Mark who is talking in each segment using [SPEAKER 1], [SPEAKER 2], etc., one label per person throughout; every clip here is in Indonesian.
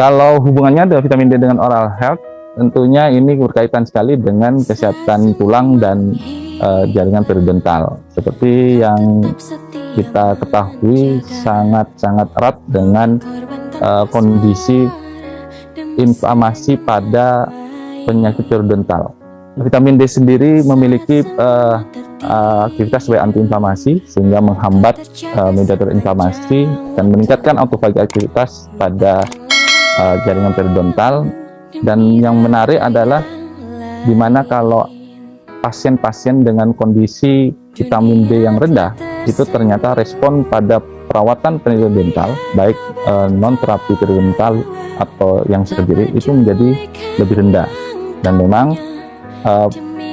[SPEAKER 1] Kalau hubungannya dengan vitamin D dengan oral health, tentunya ini berkaitan sekali dengan kesehatan tulang dan jaringan periodontal. Seperti yang kita ketahui sangat-sangat erat dengan kondisi inflamasi pada penyakit periodontal. Vitamin D sendiri memiliki aktivitas sebagai antiinflamasi sehingga menghambat mediator inflamasi dan meningkatkan autofagi aktivitas pada jaringan periodontal. Dan yang menarik adalah dimana kalau pasien-pasien dengan kondisi vitamin D yang rendah itu ternyata respon pada perawatan periodontal baik non terapi periodontal atau yang sendiri itu menjadi lebih rendah. Dan memang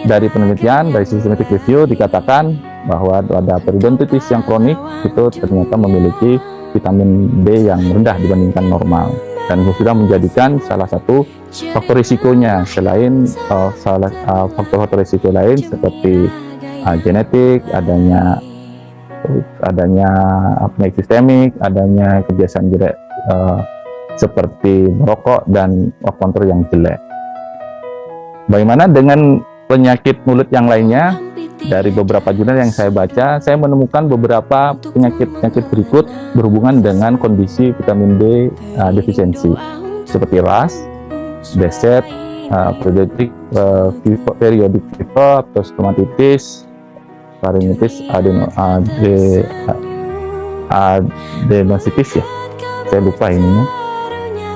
[SPEAKER 1] dari penelitian, dari systematic review dikatakan bahwa pada periodontitis yang kronik itu ternyata memiliki vitamin D yang rendah dibandingkan normal, dan sudah menjadikan salah satu faktor risikonya selain faktor-faktor risiko lain seperti genetik, adanya penyakit sistemik, adanya kebiasaan jelek seperti merokok dan faktor yang jelek. Bagaimana dengan penyakit mulut yang lainnya? Dari beberapa jurnal yang saya baca, saya menemukan beberapa penyakit berikut berhubungan dengan kondisi vitamin D defisiensi, seperti RAS, DSET, periodic fever, atau stomatitis, pharyngitis, adenositis ya, saya lupa ininya,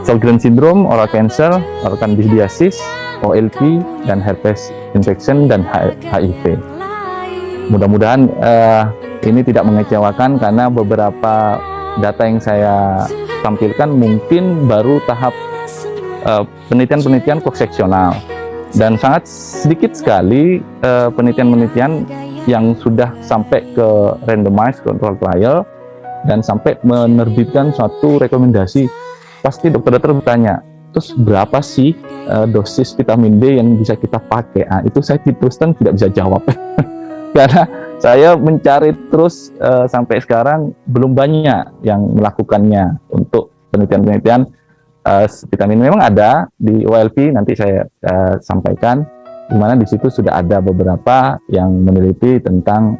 [SPEAKER 1] Sjogren syndrome, oral cancer, oral candidiasis, OLP, dan herpes infection dan HIV. Mudah-mudahan ini tidak mengecewakan karena beberapa data yang saya tampilkan mungkin baru tahap penelitian-penelitian cross-seksional, dan sangat sedikit sekali penelitian-penelitian yang sudah sampai ke randomized control trial dan sampai menerbitkan suatu rekomendasi. Pasti dokter-dokter bertanya, terus berapa sih dosis vitamin D yang bisa kita pakai? Itu saya terus terang tidak bisa jawab karena saya mencari terus sampai sekarang belum banyak yang melakukannya untuk penelitian-penelitian vitamin. Memang ada di OLP, nanti saya sampaikan, di mana di situ sudah ada beberapa yang meneliti tentang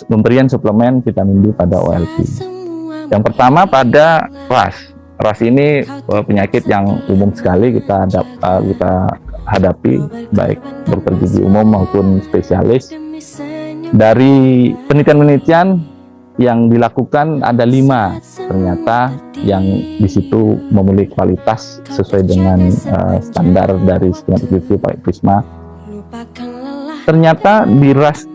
[SPEAKER 1] pemberian suplemen vitamin D pada OLP. Yang pertama pada RAS. RAS ini penyakit yang umum sekali kita hadapi, baik dokter gigi umum maupun spesialis. Dari penelitian-penelitian yang dilakukan ada 5 ternyata yang di situ memiliki kualitas sesuai dengan standar dari Systematic Review Pak Prisma. Ternyata di RAS,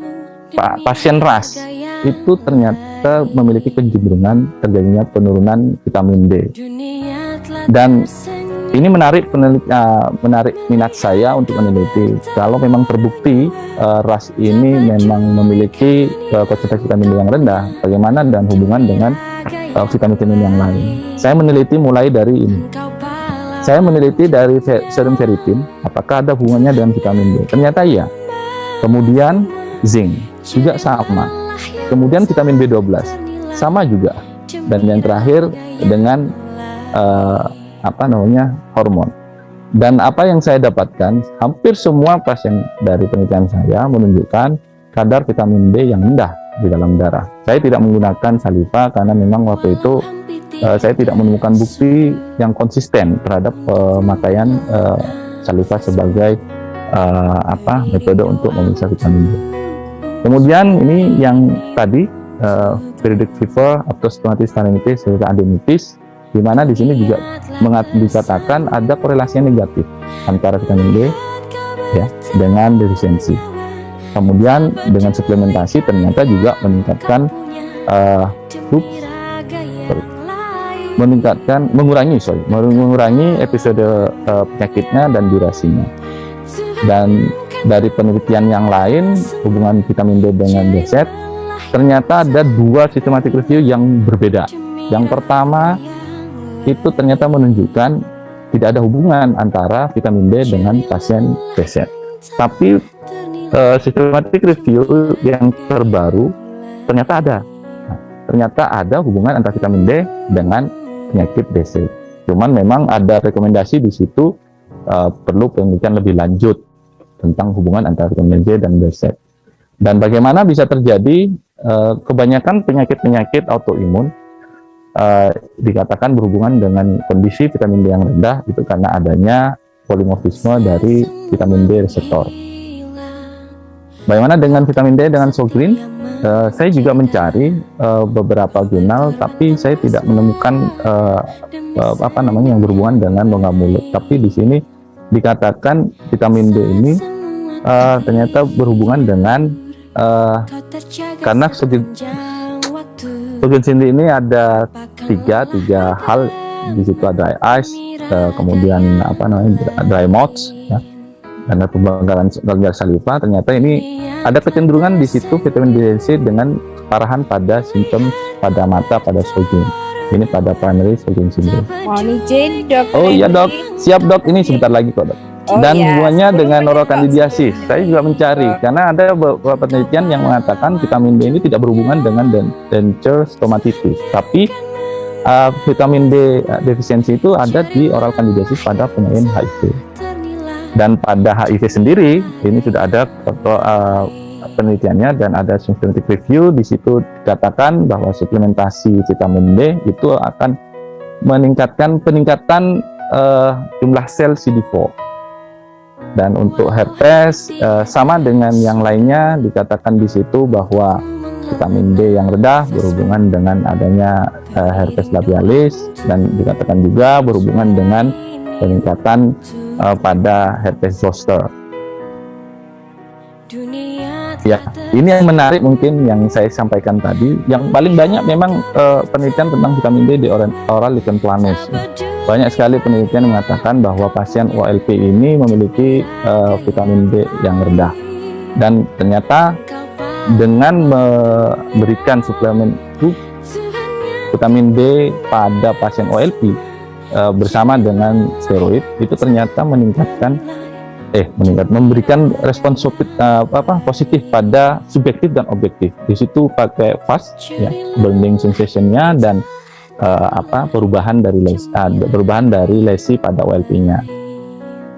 [SPEAKER 1] pasien RAS itu ternyata memiliki kecenderungan terjadinya penurunan vitamin D. Dan ini menarik minat saya untuk meneliti. Kalau memang terbukti RAS ini memang memiliki konsentrasi vitamin D yang rendah, bagaimana dan hubungan dengan vitamin-vitamin yang lain. Saya meneliti mulai dari ini. Saya meneliti dari serum ferritin, apakah ada hubungannya dengan vitamin D? Ternyata iya. Kemudian zinc juga sama. Kemudian vitamin B12 sama juga. Dan yang terakhir dengan hormon. Dan apa yang saya dapatkan, hampir semua pasien dari penelitian saya menunjukkan kadar vitamin D yang rendah di dalam darah. Saya tidak menggunakan saliva karena memang waktu itu saya tidak menemukan bukti yang konsisten terhadap pemakaian saliva sebagai metode untuk memeriksa vitamin D. Kemudian ini yang tadi periodic fever, stomatitis, pharyngitis, adenitis, di mana di sini juga dikatakan ada korelasi negatif antara vitamin D ya dengan defisiensi. Kemudian dengan suplementasi ternyata juga mengurangi episode penyakitnya dan durasinya. Dan dari penelitian yang lain hubungan vitamin D dengan DSET, ternyata ada 2 systematic review yang berbeda. Yang pertama itu ternyata menunjukkan tidak ada hubungan antara vitamin D dengan pasien DSET. Tapi systematic review yang terbaru ternyata ada. Ternyata ada hubungan antara vitamin D dengan penyakit BC. Cuman memang ada rekomendasi di situ perlu penelitian lebih lanjut tentang hubungan antara vitamin D dan BC. Dan bagaimana bisa terjadi kebanyakan penyakit-penyakit autoimun dikatakan berhubungan dengan kondisi vitamin D yang rendah itu karena adanya polimorfisme dari vitamin D reseptor. Bagaimana dengan vitamin D dengan Sjogren? Saya juga mencari beberapa jurnal, tapi saya tidak menemukan yang berhubungan dengan logam mulut. Tapi di sini dikatakan vitamin D ini ternyata berhubungan dengan karena Sjogren sendiri ini ada tiga hal. Di situ ada eyes, kemudian dry mouth, ya, dan pembengkakan kelenjar saliva. Ternyata ini ada kecenderungan di situ vitamin D dengan keparahan pada simptom pada mata pada Sjogren. Ini pada primary Sjogren syndrome.
[SPEAKER 2] Mohon izin dok.
[SPEAKER 1] Oh iya dok, siap dok. Ini sebentar lagi kok dok. Dan hubungannya dengan oral candidiasis. Saya juga mencari karena ada beberapa penelitian yang mengatakan vitamin D ini tidak berhubungan dengan denture stomatitis, tapi vitamin D defisiensi itu ada di oral candidiasis pada penyakit HIV. Dan pada HIV sendiri ini sudah ada penelitiannya dan ada systematic review. Di situ dikatakan bahwa suplementasi vitamin D itu akan meningkatkan peningkatan jumlah sel CD4. Dan untuk herpes sama dengan yang lainnya, dikatakan di situ bahwa vitamin D yang rendah berhubungan dengan adanya herpes labialis, dan dikatakan juga berhubungan dengan peningkatan pada herpes zoster. Ya, ini yang menarik mungkin yang saya sampaikan tadi. Yang paling banyak memang penelitian tentang vitamin D di oral lichen planus. Banyak sekali penelitian mengatakan bahwa pasien OLP ini memiliki vitamin D yang rendah. Dan ternyata dengan memberikan suplemen vitamin D pada pasien OLP bersama dengan steroid itu ternyata memberikan respon positif pada subjektif dan objektif. Di situ pakai FAST, ya, burning sensation-nya dan perubahan dari lesi pada OLP-nya.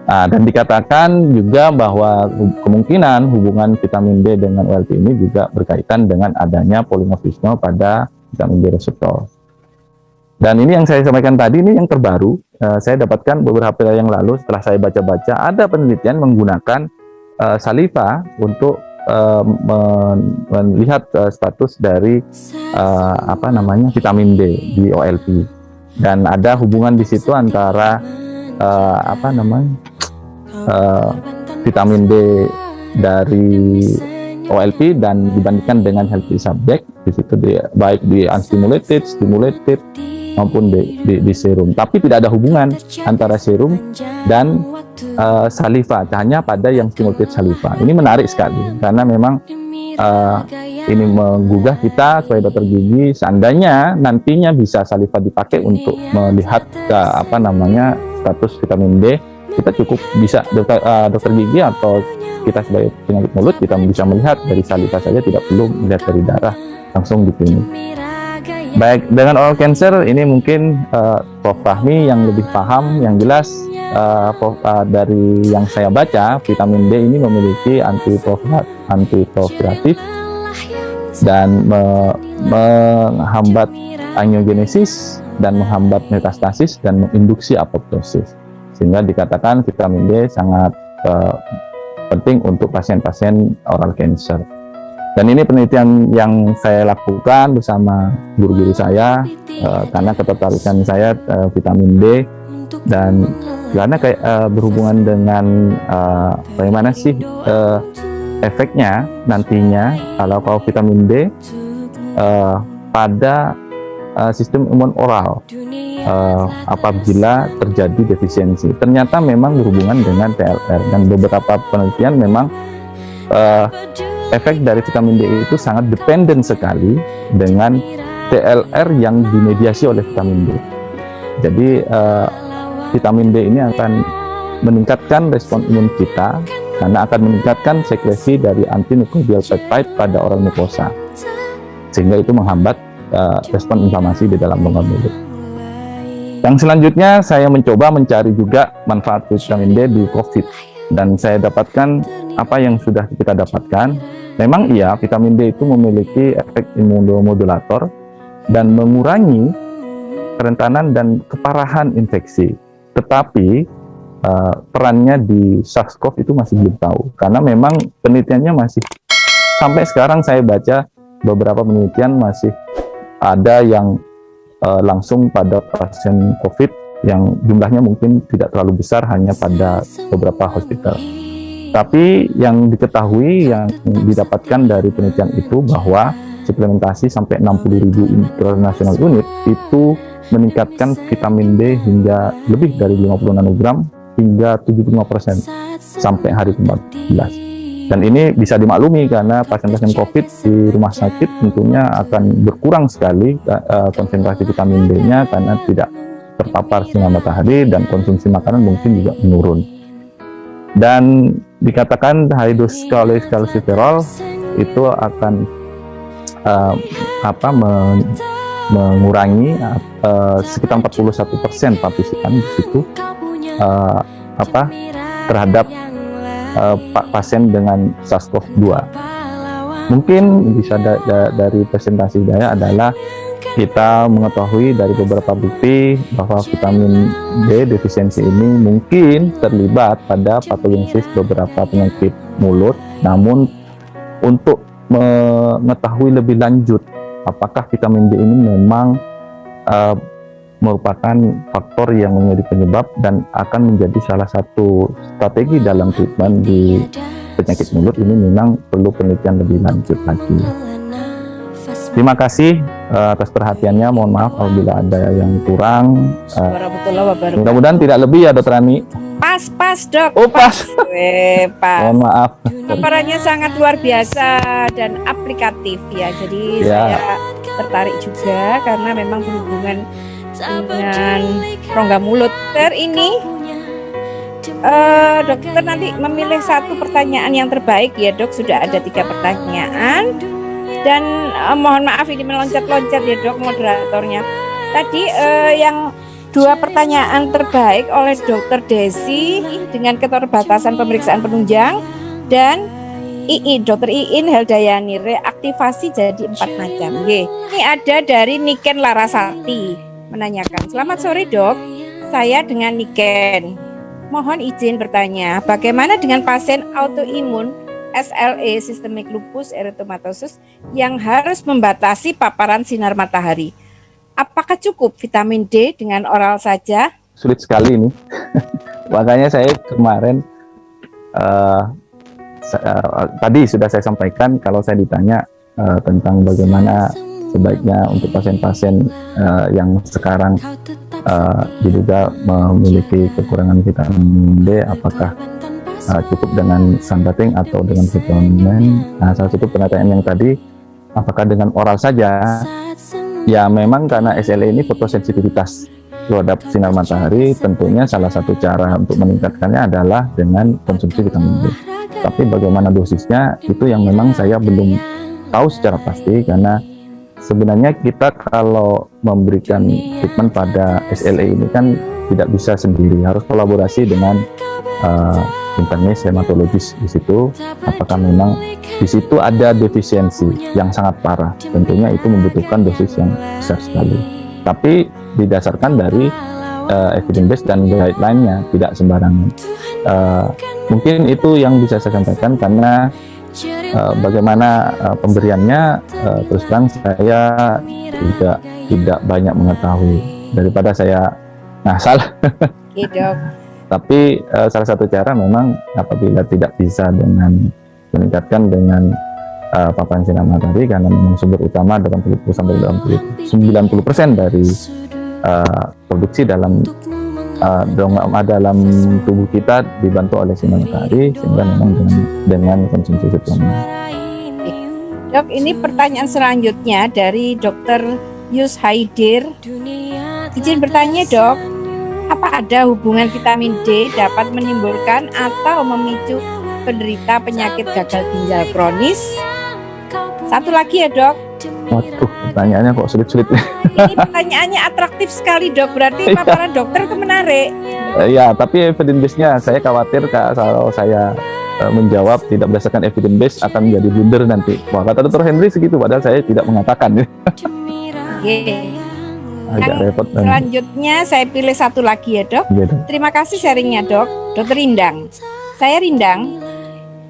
[SPEAKER 1] Dan dikatakan juga bahwa kemungkinan hubungan vitamin D dengan OLP ini juga berkaitan dengan adanya polimorfisme pada vitamin D reseptor. Dan ini yang saya sampaikan tadi, ini yang terbaru. Saya dapatkan beberapa hari yang lalu setelah saya baca-baca, ada penelitian menggunakan saliva untuk melihat status dari vitamin D di OLP. Dan ada hubungan di situ antara vitamin D dari OLP dan dibandingkan dengan healthy subject. Di situ baik di unstimulated, stimulated maupun di serum, tapi tidak ada hubungan antara serum dan saliva, hanya pada yang stimulated saliva. Ini menarik sekali karena memang ini menggugah kita sebagai dokter gigi. Seandainya nantinya bisa saliva dipakai untuk melihat status vitamin D, kita cukup bisa dokter gigi atau kita sebagai penyakit mulut, kita bisa melihat dari saliva saja, tidak perlu melihat dari darah langsung di klinik. Baik, dengan oral cancer ini mungkin Prof. Fahmi yang lebih paham. Yang jelas dari yang saya baca, vitamin D ini memiliki antiproliferatif dan menghambat angiogenesis dan menghambat metastasis dan menginduksi apoptosis, sehingga dikatakan vitamin D sangat penting untuk pasien-pasien oral cancer. Dan ini penelitian yang saya lakukan bersama guru-guru saya karena ketertarikan saya vitamin D, dan karena berhubungan dengan bagaimana sih efeknya nantinya kalau vitamin D pada sistem imun oral apabila terjadi defisiensi. Ternyata memang berhubungan dengan TLR, dan beberapa penelitian memang efek dari vitamin D itu sangat dependen sekali dengan TLR yang dimediasi oleh vitamin D. Jadi vitamin D ini akan meningkatkan respon imun kita karena akan meningkatkan sekresi dari antimikrobial peptide pada oral mukosa, sehingga itu menghambat respon inflamasi di dalam rongga mulut. Yang selanjutnya saya mencoba mencari juga manfaat vitamin D di COVID, dan saya dapatkan apa yang sudah kita dapatkan. Memang iya, vitamin D itu memiliki efek imunomodulator dan mengurangi kerentanan dan keparahan infeksi. Tetapi perannya di SARS-CoV itu masih belum tahu, karena memang penelitiannya masih, sampai sekarang saya baca beberapa penelitian masih ada yang langsung pada pasien COVID yang jumlahnya mungkin tidak terlalu besar, hanya pada beberapa hospital. Tapi yang diketahui, yang didapatkan dari penelitian itu, bahwa suplementasi sampai 60.000 international unit itu meningkatkan vitamin D hingga lebih dari 50 nanogram hingga 75% sampai hari ke-14. Dan ini bisa dimaklumi karena pasien-pasien COVID di rumah sakit tentunya akan berkurang sekali konsentrasi vitamin D-nya karena tidak terpapar sinar matahari, dan konsumsi makanan mungkin juga menurun. Dan dikatakan high dose cholesterol itu akan mengurangi sekitar 41% partisipan di situ terhadap pasien dengan SARS-CoV-2. Mungkin bisa dari presentasi saya adalah kita mengetahui dari beberapa bukti bahwa vitamin D defisiensi ini mungkin terlibat pada patogenesis beberapa penyakit mulut. Namun untuk mengetahui lebih lanjut apakah vitamin D ini memang merupakan faktor yang menjadi penyebab dan akan menjadi salah satu strategi dalam treatment di penyakit mulut ini, memang perlu penelitian lebih lanjut lagi. Terima kasih atas perhatiannya. Mohon maaf apabila ada yang kurang. Mudah-mudahan tidak lebih ya, Dokter Ani.
[SPEAKER 2] Pas dok.
[SPEAKER 1] Oh pas.
[SPEAKER 2] Pas.
[SPEAKER 1] Mohon maaf.
[SPEAKER 2] Paparannya sangat luar biasa dan aplikatif ya. Jadi saya tertarik juga karena memang berhubungan dengan rongga mulut. Dokter ini dokter nanti memilih satu pertanyaan yang terbaik ya dok. Sudah ada 3 pertanyaan dan mohon maaf ini meloncat-loncat ya dok moderatornya. Tadi yang 2 pertanyaan terbaik oleh Dokter Desi dengan keterbatasan pemeriksaan penunjang, dan Dokter Iin Heldayani reaktivasi jadi 4 macam. Ini ada dari Niken Larasati menanyakan, selamat sore dok, saya dengan Niken, mohon izin bertanya, bagaimana dengan pasien autoimun SLE systemic lupus erythematosus yang harus membatasi paparan sinar matahari? Apakah cukup vitamin D dengan oral saja?
[SPEAKER 1] Sulit sekali ini. Makanya saya kemarin tadi sudah saya sampaikan, kalau saya ditanya tentang bagaimana sebaiknya untuk pasien-pasien yang sekarang diduga memiliki kekurangan vitamin D, apakah cukup dengan sunbathing atau dengan suplemen. Nah, salah satu pertanyaan yang tadi, apakah dengan oral saja? Ya memang karena SLE ini fotosensitivitas terhadap sinar matahari, tentunya salah satu cara untuk meningkatkannya adalah dengan konsumsi vitamin D. Tapi bagaimana dosisnya itu yang memang saya belum tahu secara pasti, karena sebenarnya kita kalau memberikan treatment pada SLE ini kan tidak bisa sendiri, harus kolaborasi dengan internis hematologis di situ. Apakah memang di situ ada defisiensi yang sangat parah? Tentunya itu membutuhkan dosis yang besar sekali. Tapi didasarkan dari evidence base dan guideline-nya, tidak sembarangan. Mungkin itu yang bisa saya sampaikan, karena bagaimana pemberiannya terus terang saya juga tidak banyak mengetahui, daripada saya ngasal. Tapi salah satu cara memang apabila tidak bisa dengan meningkatkan dengan paparan sinar matahari, karena memang sumber utama 80-90% dari produksi dalam tubuh kita dibantu oleh sinar matahari, sehingga memang dengan konsumsi suplemen.
[SPEAKER 2] Dok, ini pertanyaan selanjutnya dari Dokter Yus Haidir. Izin bertanya dok, apa ada hubungan vitamin D dapat menimbulkan atau memicu penderita penyakit gagal ginjal kronis? Satu lagi ya dok,
[SPEAKER 1] Waduh, pertanyaannya kok sulit-sulit.
[SPEAKER 2] Ini pertanyaannya atraktif sekali dok, berarti
[SPEAKER 1] Iya.
[SPEAKER 2] paparan dokter itu menarik.
[SPEAKER 1] Ya, tapi evidence base-nya saya khawatir kalau saya menjawab tidak berdasarkan evidence base akan menjadi blunder nanti. Wah, kata Dr. Henry segitu, padahal saya tidak mengatakan.
[SPEAKER 2] Oke.
[SPEAKER 1] Agak
[SPEAKER 2] Yang
[SPEAKER 1] repot.
[SPEAKER 2] selanjutnya saya pilih satu lagi ya dok.
[SPEAKER 1] Gitu.
[SPEAKER 2] Terima kasih sharingnya dok. Dokter Rindang. Saya Rindang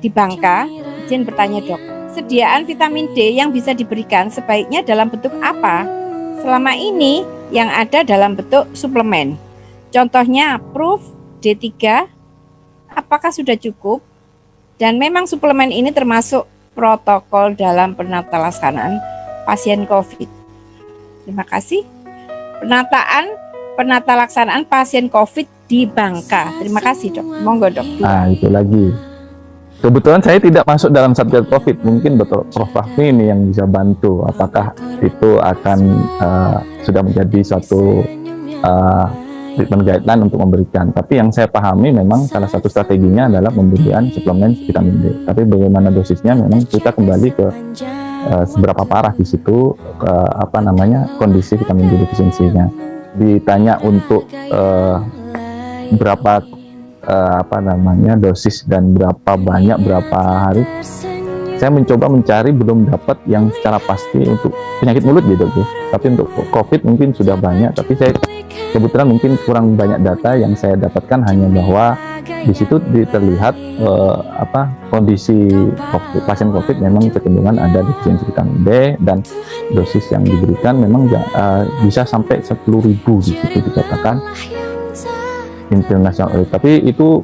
[SPEAKER 2] di Bangka. Izin bertanya dok. Sediaan vitamin D yang bisa diberikan sebaiknya dalam bentuk apa? Selama ini yang ada dalam bentuk suplemen. Contohnya Proof D3. Apakah sudah cukup? Dan memang suplemen ini termasuk protokol dalam penatalaksanaan pasien COVID. Terima kasih. Penatalaksanaan pasien COVID di Bangka. Terima kasih dok. Monggo dok.
[SPEAKER 1] Nah, itu lagi. Kebetulan saya tidak masuk dalam Satgas COVID. Mungkin Dr. Prof. Fahmi ini yang bisa bantu. Apakah itu akan sudah menjadi suatu treatment guideline untuk memberikan. Tapi yang saya pahami memang salah satu strateginya adalah pemberian suplemen vitamin D. Tapi bagaimana dosisnya memang kita kembali ke seberapa parah di situ kondisi vitamin D defisiensinya. Ditanya untuk berapa dosis dan berapa banyak berapa hari, saya mencoba mencari, belum dapat yang secara pasti untuk penyakit mulut gitu. Tapi untuk COVID mungkin sudah banyak, tapi saya kebetulan mungkin kurang banyak data. Yang saya dapatkan hanya bahwa di situ terlihat kondisi pasien COVID memang kecenderungan ada defisiensi vitamin D, dan dosis yang diberikan memang bisa sampai 10.000 di situ dikatakan internasional. Tapi itu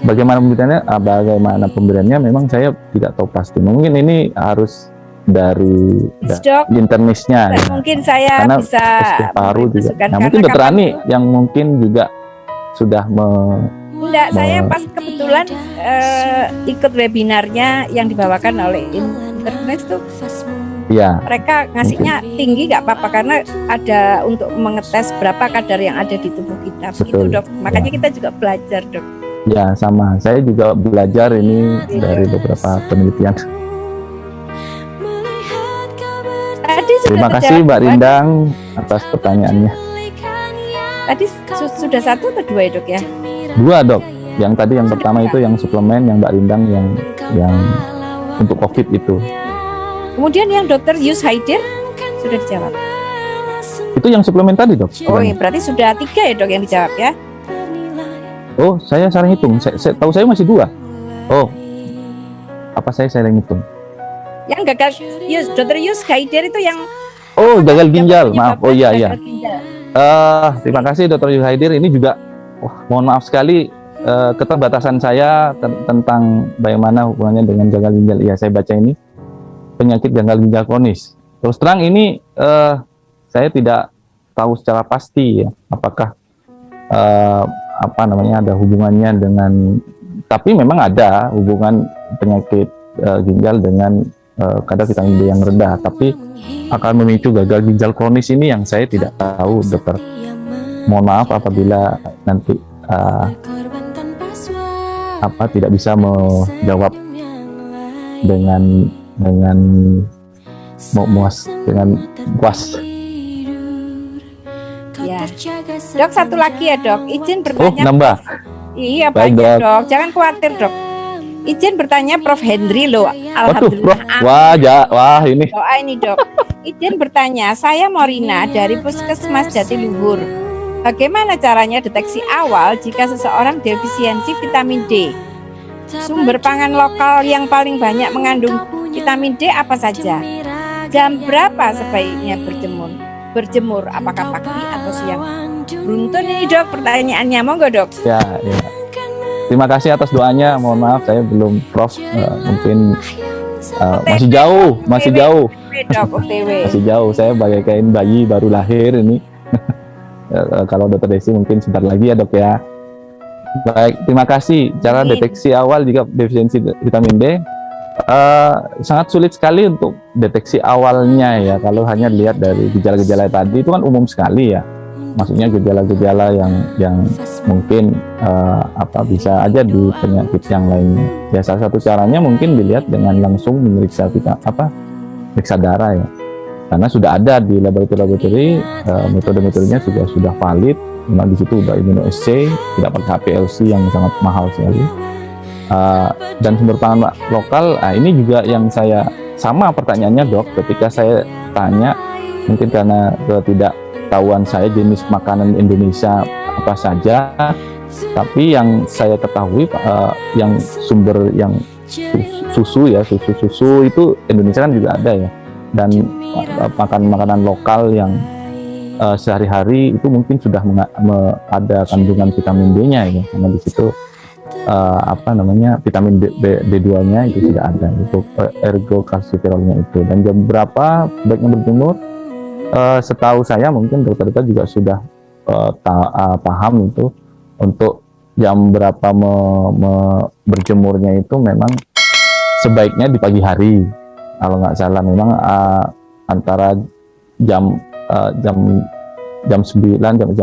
[SPEAKER 1] bagaimana pemberiannya memang saya tidak tahu pasti. Mungkin ini harus dari internisnya.
[SPEAKER 2] Mungkin saya
[SPEAKER 1] karena
[SPEAKER 2] bisa
[SPEAKER 1] paru juga. Nah, mungkin Dokter Ani yang mungkin juga sudah
[SPEAKER 2] saya pas kebetulan ikut webinarnya yang dibawakan oleh internet itu.
[SPEAKER 1] Ya.
[SPEAKER 2] Mereka ngasihnya tinggi nggak apa-apa karena ada untuk mengetes berapa kadar yang ada di tubuh kita. Begitu dok. Makanya kita juga belajar dok.
[SPEAKER 1] Ya sama. Saya juga belajar ini dari beberapa penelitian. Terima kasih Mbak Rindang atas pertanyaannya.
[SPEAKER 2] Tadi sudah satu atau dua ya dok ya?
[SPEAKER 1] Dua dok. Yang tadi yang pertama itu yang suplemen, yang Mbak Rindang yang untuk COVID itu.
[SPEAKER 2] Kemudian yang dokter Yus Haidir sudah dijawab.
[SPEAKER 1] Itu yang suplemen tadi dok.
[SPEAKER 2] Oh iya, berarti sudah 3 ya dok yang dijawab ya?
[SPEAKER 1] Oh saya salah hitung. Saya tahu saya masih 2. Oh apa saya salah hitung?
[SPEAKER 2] Yang gagal dokter Yus Haidir itu yang
[SPEAKER 1] gagal ginjal. Maaf. Oh iya. Terima kasih Dokter Yus Haidir. Ini juga mohon maaf sekali keterbatasan saya tentang bagaimana hubungannya dengan gagal ginjal. Iya saya baca ini penyakit gagal ginjal kronis. Terus terang ini saya tidak tahu secara pasti ya apakah ada hubungannya dengan, tapi memang ada hubungan penyakit ginjal dengan kadar vitamin D yang rendah, tapi akan memicu gagal ginjal kronis ini yang saya tidak tahu dokter. Mohon maaf apabila nanti tidak bisa menjawab dengan puas.
[SPEAKER 2] Ya. Dok satu lagi ya dok, izin bertanya.
[SPEAKER 1] Nambah.
[SPEAKER 2] Iya banyak dok, jangan khawatir dok. Izin bertanya Prof Henry loh. Alhamdulillah.
[SPEAKER 1] Wah ini.
[SPEAKER 2] Doa ini dok. Izin bertanya, saya Morina dari Puskesmas Jatiluhur. Bagaimana caranya deteksi awal jika seseorang defisiensi vitamin D? Sumber pangan lokal yang paling banyak mengandung vitamin D apa saja? Jam berapa sebaiknya berjemur? Apakah pagi atau siang? Beruntun ini dok pertanyaannya, monggo dok.
[SPEAKER 1] Ya. Terima kasih atas doanya. Mohon maaf saya belum Prof. Mungkin masih jauh. Masih jauh. Saya bagaikan bayi baru lahir ini. Kalau Dokter Desi mungkin sebentar lagi ya dok ya. Baik, terima kasih. Cara deteksi awal jika defisiensi vitamin D sangat sulit sekali untuk deteksi awalnya ya. Kalau hanya lihat dari gejala-gejala tadi itu kan umum sekali ya. Maksudnya gejala-gejala yang mungkin bisa aja di penyakit yang lainnya. Ya salah satu caranya mungkin dilihat dengan langsung memeriksa reksadara ya, karena sudah ada di laboratori, metode-metodenya sudah valid. Memang di situ udah immunoassay, tidak pakai HPLC yang sangat mahal sekali. Dan sumber pangan lokal, ini juga yang saya sama pertanyaannya dok, ketika saya tanya, mungkin karena ketidaktahuan saya jenis makanan Indonesia apa saja, tapi yang saya ketahui yang sumber yang susu itu Indonesia kan juga ada ya, dan makanan lokal yang sehari-hari itu mungkin sudah ada kandungan vitamin D-nya ya, karena di situ vitamin B2-nya itu sudah ada, itu ergokalsiferolnya itu. Dan jam berapa baiknya berjemur? Setahu saya mungkin dokter-dokter juga sudah paham itu untuk jam berapa berjemurnya itu memang sebaiknya di pagi hari. Kalau nggak salah memang antara jam 9 jam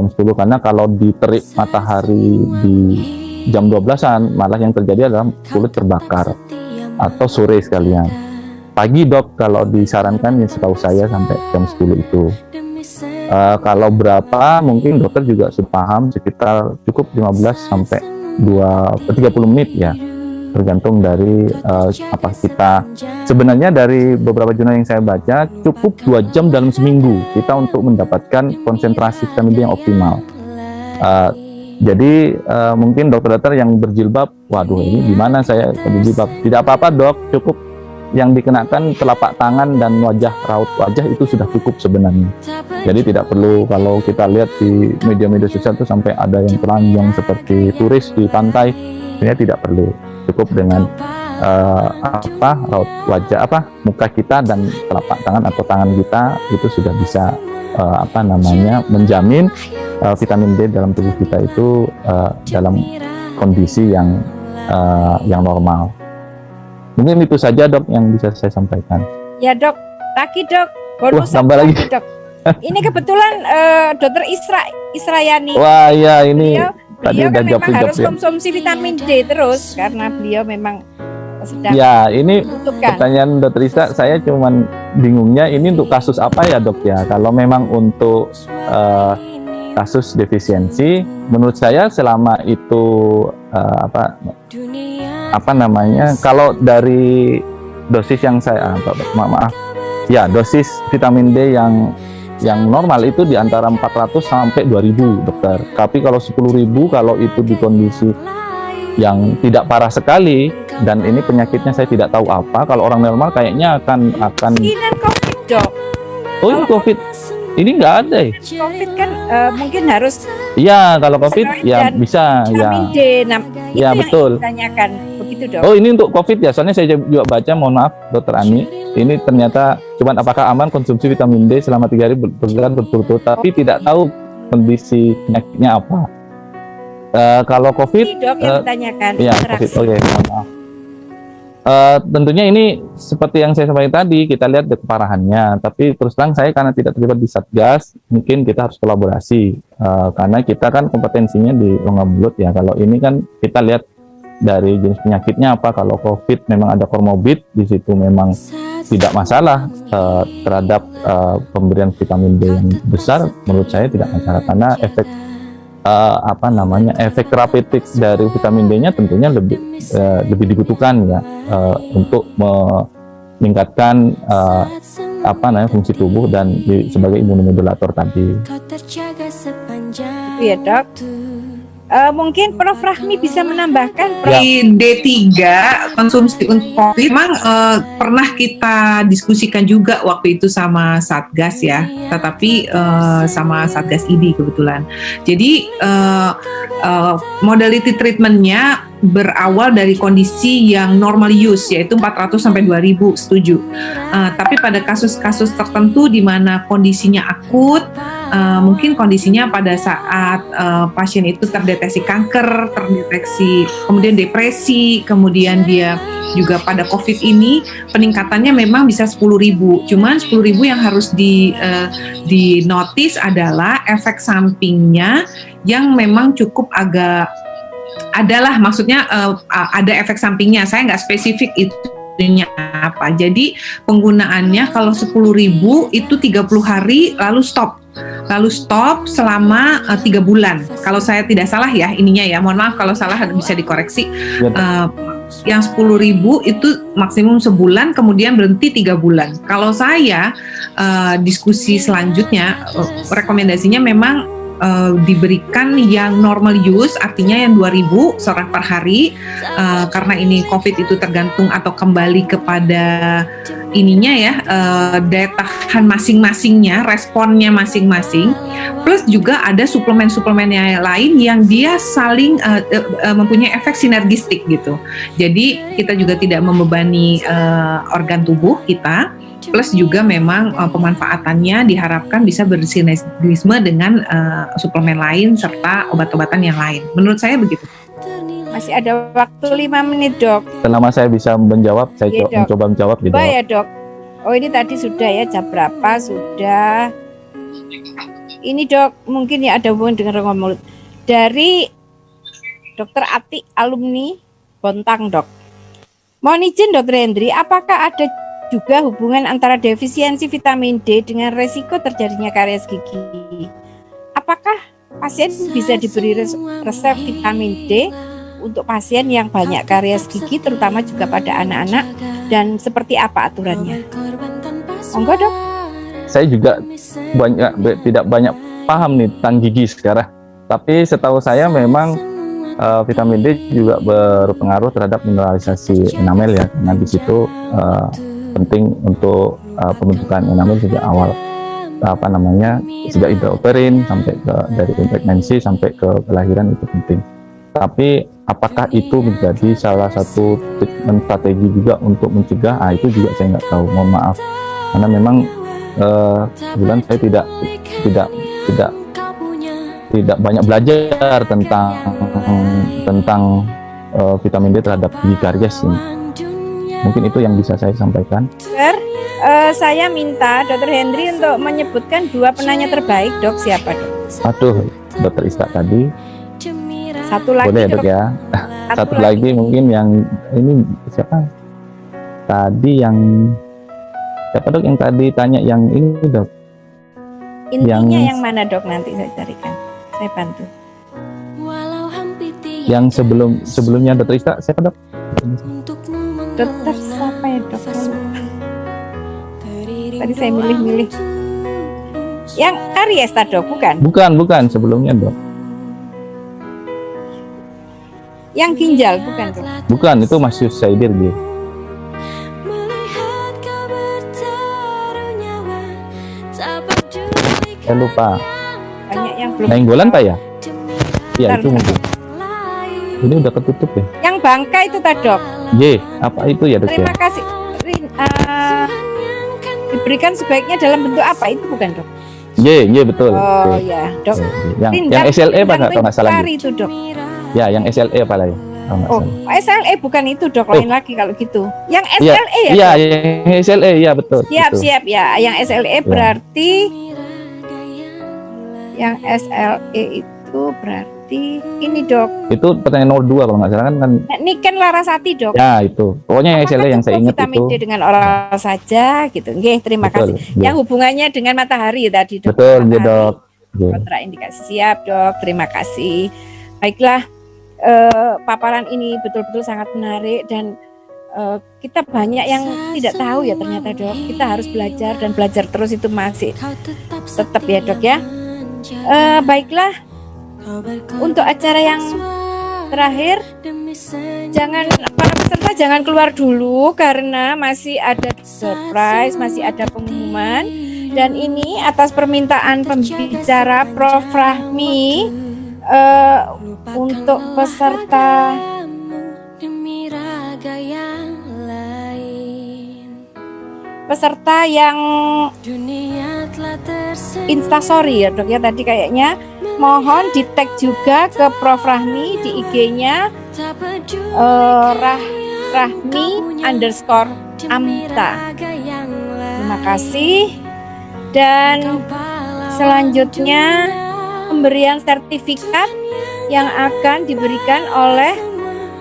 [SPEAKER 1] 10, karena kalau diterik matahari di jam 12-an malah yang terjadi adalah kulit terbakar, atau sore sekalian. Pagi dok kalau disarankan ya setahu saya sampai jam 10 itu. Kalau berapa mungkin dokter juga sudah paham, sekitar cukup 15 sampai 30 menit ya, tergantung dari apa kita. Sebenarnya dari beberapa jurnal yang saya baca, cukup 2 jam dalam seminggu kita untuk mendapatkan konsentrasi vitamin D yang optimal. Jadi mungkin dokter-dokter yang berjilbab, waduh ini gimana saya berjilbab? Tidak apa-apa dok, cukup yang dikenakan telapak tangan dan raut wajah itu sudah cukup sebenarnya. Jadi tidak perlu, kalau kita lihat di media-media sosial itu sampai ada yang telanjang seperti turis di pantai, sebenarnya tidak perlu. Cukup dengan raut wajah, muka kita dan telapak tangan atau tangan kita itu sudah bisa menjamin vitamin D dalam tubuh kita itu dalam kondisi yang normal. Mungkin itu saja dok yang bisa saya sampaikan.
[SPEAKER 2] Ya dok, lagi dok, bonus
[SPEAKER 1] tambah lagi
[SPEAKER 2] dok. Ini kebetulan dokter Israyani.
[SPEAKER 1] Wah iya, ini
[SPEAKER 2] beliau kan memang harus konsumsi vitamin D terus karena beliau memang sedang
[SPEAKER 1] ini
[SPEAKER 2] membutuhkan.
[SPEAKER 1] Pertanyaan dokter Isra, saya cuman bingungnya ini untuk kasus apa ya dok ya. Kalau memang untuk kasus defisiensi, menurut saya selama itu kalau dari dosis yang saya dosis vitamin D yang normal itu di antara 400 sampai 2000 dokter. Tapi kalau 10.000 kalau itu di kondisi yang tidak parah sekali, dan ini penyakitnya saya tidak tahu apa, kalau orang normal kayaknya akan
[SPEAKER 2] Kemungkinan COVID dok.
[SPEAKER 1] Oh ini COVID ini nggak ada ya?
[SPEAKER 2] COVID kan mungkin harus.
[SPEAKER 1] Iya kalau COVID ya bisa ya.
[SPEAKER 2] Vitamin D,
[SPEAKER 1] ya betul.
[SPEAKER 2] Ditanyakan begitu dok.
[SPEAKER 1] Oh ini untuk COVID ya, soalnya saya juga baca, mohon maaf dokter Ani, ini ternyata cuman apakah aman konsumsi vitamin D selama 3 hari berbulan berturut-turut, tapi tidak tahu kondisi penyakitnya apa. Kalau COVID,
[SPEAKER 2] dok yang ditanyakan.
[SPEAKER 1] Ya COVID, oke, mohon maaf. Tentunya ini seperti yang saya sampaikan tadi, kita lihat keparahannya, tapi terus terang saya karena tidak terlibat di Satgas, mungkin kita harus kolaborasi, karena kita kan kompetensinya di rongga mulut ya. Kalau ini kan kita lihat dari jenis penyakitnya apa. Kalau COVID memang ada komorbid, di situ memang tidak masalah terhadap pemberian vitamin D yang besar, menurut saya tidak masalah, karena efek efek terapeutik dari vitamin D-nya tentunya lebih dibutuhkan ya, untuk meningkatkan fungsi tubuh dan sebagai imunomodulator tadi.
[SPEAKER 2] Iya dok. Mungkin Prof. Rahmi bisa menambahkan.
[SPEAKER 3] Di D3 konsumsi untuk COVID memang pernah kita diskusikan juga waktu itu sama Satgas ya, tetapi sama Satgas ID kebetulan. Jadi modality treatmentnya berawal dari kondisi yang normal use, yaitu 400 sampai 2000, setuju. Tapi pada kasus-kasus tertentu di mana kondisinya akut, mungkin kondisinya pada saat pasien itu terdeteksi kanker, terdeteksi kemudian depresi, kemudian dia juga pada COVID ini peningkatannya memang bisa 10.000. Cuman 10.000 yang harus di notice adalah efek sampingnya yang memang cukup agak adalah, maksudnya ada efek sampingnya. Saya nggak spesifik itu metodenya apa. Jadi penggunaannya kalau 10.000 itu 30 hari lalu stop. Lalu stop selama 3 bulan. Kalau saya tidak salah ya ininya ya. Mohon maaf kalau salah bisa dikoreksi. Yang 10.000 itu maksimum sebulan, kemudian berhenti 3 bulan. Kalau saya diskusi selanjutnya rekomendasinya memang diberikan yang normal use, artinya yang 2.000 seorang per hari, karena ini COVID itu tergantung atau kembali kepada ininya ya, daya tahan masing-masingnya, responnya masing-masing, plus juga ada suplemen-suplemen yang lain yang dia saling mempunyai efek sinergistik gitu. Jadi kita juga tidak membebani organ tubuh kita, plus juga memang pemanfaatannya diharapkan bisa bersinergisme dengan suplemen lain serta obat-obatan yang lain. Menurut saya begitu.
[SPEAKER 2] Masih ada waktu 5 menit, Dok.
[SPEAKER 1] Selama saya bisa menjawab, saya
[SPEAKER 2] Iya,
[SPEAKER 1] mencoba menjawab gitu.
[SPEAKER 2] Coba ya, Dok. Oh, ini tadi sudah ya, jam berapa sudah. Ini, Dok, mungkin ya ada hubungan dengan rongga mulut. Dari Dokter Ati, alumni Bontang, Dok. Mohon izin, Dokter Hendri, apakah ada juga hubungan antara defisiensi vitamin D dengan resiko terjadinya karies gigi? Apakah pasien bisa diberi resep vitamin D untuk pasien yang banyak karies gigi, terutama juga pada anak-anak, dan seperti apa aturannya? Monggo, Dok.
[SPEAKER 1] Saya juga tidak banyak paham nih tentang gigi sekarang. Tapi setahu saya memang vitamin D juga berpengaruh terhadap mineralisasi enamel ya, karena di situ penting untuk pembentukan enamel sejak awal, sejak intraoperin sampai ke dari pregnancy sampai ke kelahiran, itu penting. Tapi apakah itu menjadi salah satu treatment strategi juga untuk mencegah? Itu juga saya nggak tahu, mohon maaf, karena memang kebetulan saya tidak banyak belajar tentang vitamin D terhadap gigi karies ini. Mungkin itu yang bisa saya sampaikan.
[SPEAKER 2] Saya minta Dr. Hendri untuk menyebutkan 2 penanya terbaik, Dok. Siapa, Dok?
[SPEAKER 1] Aduh, Dr. Ista tadi.
[SPEAKER 2] Satu lagi,
[SPEAKER 1] boleh, Dok, ya. Satu lagi mungkin yang ini siapa? Tadi yang siapa, Dok, yang tadi tanya yang ini, Dok?
[SPEAKER 2] Intinya yang mana, Dok? Nanti saya carikan. Saya bantu.
[SPEAKER 1] Yang sebelumnya Dr. Ista siapa, Dok?
[SPEAKER 2] Dokter siapa ya, Dok? Tadi saya milih-milih. Yang karies tadi, Dok, bukan?
[SPEAKER 1] Bukan sebelumnya, Dok.
[SPEAKER 2] Yang ginjal, bukan, Dok?
[SPEAKER 1] Bukan, itu Mas Yus Saidir gitu. Saya lupa.
[SPEAKER 2] Banyak yang belum.
[SPEAKER 1] Nainggolan Pak ya? Iya, itu mungkin. Ini udah ketutup ya? Yang
[SPEAKER 2] bangka itu tadi, Dok.
[SPEAKER 1] Apa itu ya, Dok?
[SPEAKER 2] Terima kasih. Diberikan sebaiknya dalam bentuk apa? Itu bukan, Dok?
[SPEAKER 1] Betul.
[SPEAKER 2] Oh ya, Dok.
[SPEAKER 1] Yang SLE Pak, kalau nggak salah.
[SPEAKER 2] Itu, Dok.
[SPEAKER 1] Ya, yang SLE apa lah ya?
[SPEAKER 2] SLE bukan itu, Dok. Lain lagi kalau gitu. Yang SLE ya?
[SPEAKER 1] Iya, yang SLE, ya betul.
[SPEAKER 2] Siap ya. Yang SLE berarti yang SLE itu berarti ini, Dok.
[SPEAKER 1] Itu pertanyaan nomor 2 kalau nggak salah kan.
[SPEAKER 2] Niken Larasati, Dok.
[SPEAKER 1] Ya, itu. Pokoknya yang SLE yang saya ingat
[SPEAKER 2] vitamin D dengan oral saja gitu. Terima kasih. Yang hubungannya dengan matahari tadi, Dok.
[SPEAKER 1] Betul, Dok.
[SPEAKER 2] Kontraindikasi, siap, Dok. Terima kasih. Baiklah, paparan ini betul-betul sangat menarik dan kita banyak yang tidak tahu ya ternyata, Dok. Kita harus belajar dan belajar terus, itu masih tetap ya, Dok ya. Baiklah, untuk acara yang terakhir, para peserta jangan keluar dulu karena masih ada surprise, masih ada pengumuman. Dan ini atas permintaan pembicara Prof. Rahmi untuk peserta yang Instastory ya, Dok ya, tadi kayaknya mohon di tag juga ke Prof. Rahmi di IG-nya Rahmi_Amta. Terima kasih. Dan selanjutnya pemberian sertifikat yang akan diberikan oleh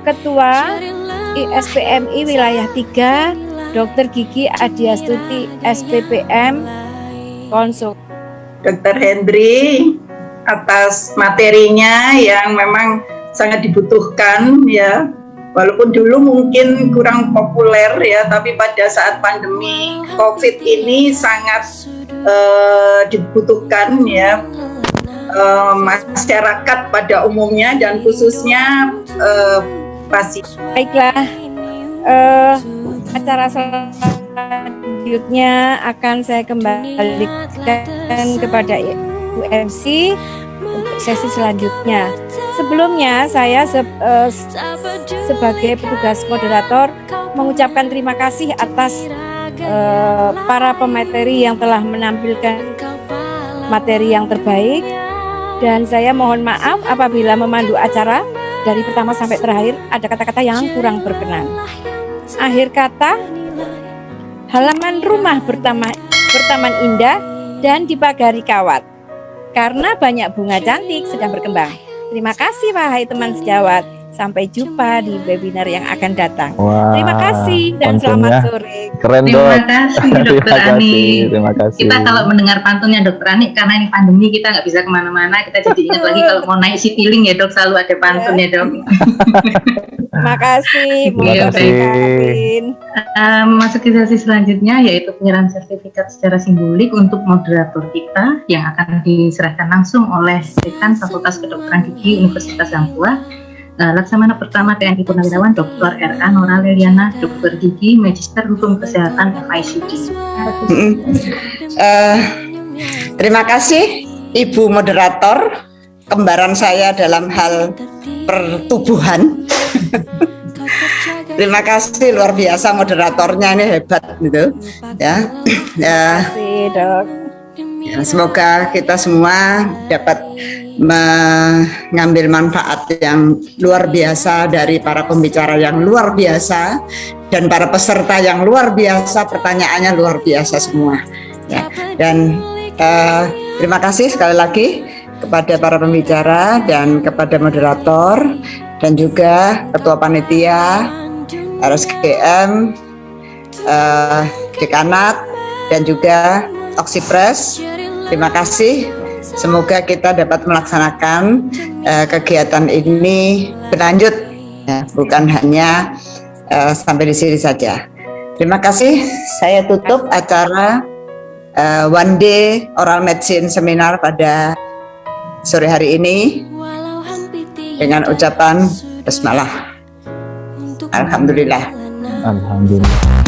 [SPEAKER 2] Ketua SPMI Wilayah 3, Dr. Gigi Adiastuti SPPM Konsul.
[SPEAKER 4] Dr. Hendri atas materinya yang memang sangat dibutuhkan ya. Walaupun dulu mungkin kurang populer ya, tapi pada saat pandemi COVID ini sangat dibutuhkan ya, masyarakat pada umumnya dan khususnya pasien.
[SPEAKER 2] Baiklah, acara selanjutnya akan saya kembalikan kepada Bu MC untuk sesi selanjutnya. Sebelumnya saya sebagai petugas moderator mengucapkan terima kasih atas para pemateri yang telah menampilkan materi yang terbaik, dan saya mohon maaf apabila memandu acara dari pertama sampai terakhir ada kata-kata yang kurang berkenan. Akhir kata, halaman rumah bertaman indah dan dipagari kawat karena banyak bunga cantik sedang berkembang. Terima kasih wahai teman sejawat. Sampai jumpa di webinar yang akan datang.
[SPEAKER 1] Wah,
[SPEAKER 2] terima kasih dan
[SPEAKER 1] pantunnya
[SPEAKER 2] selamat sore.
[SPEAKER 1] Keren, Dok.
[SPEAKER 5] Terima kasih Dokter Ani.
[SPEAKER 1] Terima kasih.
[SPEAKER 5] Kita kalau mendengar pantunnya Dokter Ani, karena ini pandemi kita nggak bisa kemana-mana, kita jadi ingat lagi kalau mau naik Citylink ya Dok, selalu ada pantunnya Dok.
[SPEAKER 2] Terima kasih.
[SPEAKER 1] Terima kasih.
[SPEAKER 5] Masuk ke sesi selanjutnya yaitu penyerahan sertifikat secara simbolik untuk moderator kita yang akan diserahkan langsung oleh Dekan Fakultas Kedokteran Gigi Universitas Hangtua. Laksamana pertama TNI Purnawirawan Dr. R.A. Nora Leliana, Dr. Gigi, Magister Hukum Kesehatan FICD.
[SPEAKER 6] Terima kasih Ibu Moderator, kembaran saya dalam hal pertubuhan. Terima kasih, luar biasa moderatornya, ini hebat gitu ya.
[SPEAKER 2] Terima kasih, Dok.
[SPEAKER 6] Ya, semoga kita semua dapat mengambil manfaat yang luar biasa dari para pembicara yang luar biasa dan para peserta yang luar biasa, pertanyaannya luar biasa semua ya. Dan terima kasih sekali lagi kepada para pembicara dan kepada moderator dan juga ketua panitia RSGM, dekanat dan juga Oxipres. Terima kasih. Semoga kita dapat melaksanakan kegiatan ini berlanjut, ya, bukan hanya sampai di sini saja. Terima kasih. Saya tutup acara One Day Oral Medicine Seminar pada sore hari ini dengan ucapan basmalah. Alhamdulillah.
[SPEAKER 1] Alhamdulillah.